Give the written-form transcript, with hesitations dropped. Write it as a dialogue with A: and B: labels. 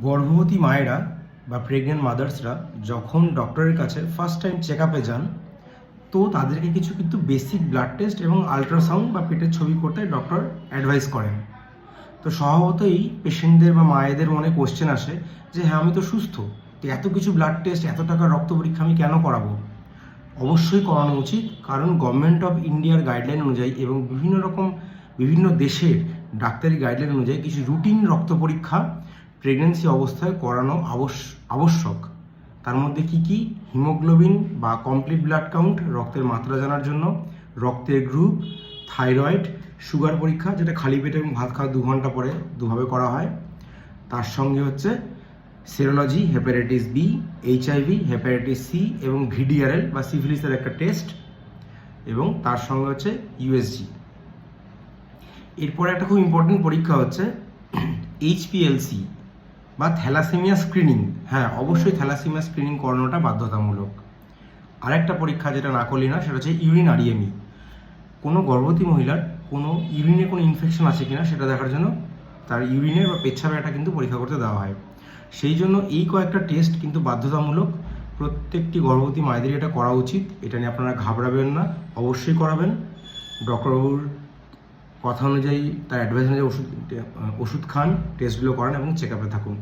A: গর্ভবতী মায়েরা বা প্রেগনেন্ট মাদার্সরা যখন ডক্টরের কাছে ফার্স্ট টাইম চেক আপে যান, তো তাদেরকে কিছু কিন্তু বেসিক ব্লাড টেস্ট এবং আলট্রাসাউন্ড বা পেটের ছবি করতে ডক্টর অ্যাডভাইস করেন। তো স্বভাবতই পেশেন্টদের বা মায়েদের মনে কোশ্চেন আসে যে হ্যাঁ, আমি তো সুস্থ, তো এত কিছু ব্লাড টেস্ট, এত টাকা রক্ত পরীক্ষা আমি কেন করাবো? অবশ্যই করানো উচিত, কারণ গভর্নমেন্ট অফ ইন্ডিয়ার গাইডলাইন অনুযায়ী এবং বিভিন্ন দেশের ডাক্তারি গাইডলাইন অনুযায়ী কিছু রুটিন রক্ত পরীক্ষা প্রেগনেন্সি অবস্থায় করানো আবশ্যক। তার মধ্যে কি কি? হিমোগ্লোবিন বা কমপ্লিট ব্লাড কাউন্ট, রক্তের মাত্রা জানার জন্য, রক্তের গ্রুপ, থাইরয়েড, সুগার পরীক্ষা, যেটা খালি পেটে এবং ভাত খাওয়ার 2 ঘন্টা পরে দুভাবে করা হয়। তার সঙ্গে হচ্ছে serology, hepatitis B, HIV, hepatitis C এবং VDRL বা সিফিলিসের একটা টেস্ট, এবং তার সঙ্গে হচ্ছে USG। এরপরে একটা খুব ইম্পর্টেন্ট পরীক্ষা হচ্ছে HPLC বা থ্যালাসেমিয়া স্ক্রিনিং। হ্যাঁ, অবশ্যই থ্যালাসেমিয়া স্ক্রিনিং করানোটা বাধ্যতামূলক। আরেকটা পরীক্ষা যেটা না করলি না, সেটা হচ্ছে ইউরিন REME। কোনো গর্ভবতী মহিলার কোনো ইউরিনে কোনো ইনফেকশন আছে কিনা সেটা দেখার জন্য তার ইউরিনের বা পেচ্ছাপের একটা কিন্তু পরীক্ষা করতে দেওয়া হয়। সেই জন্য এই কয়েকটা টেস্ট কিন্তু বাধ্যতামূলক, প্রত্যেকটি গর্ভবতী মায়েদেরই এটা করা উচিত। এটা নিয়ে আপনারা ঘাবড়াবেন না, অবশ্যই করাবেন। ডক্টরবাবুর কথা অনুযায়ী, তার অ্যাডভাইস অনুযায়ী ওষুধ খান, টেস্টগুলো করান এবং চেক আপে থাকুন।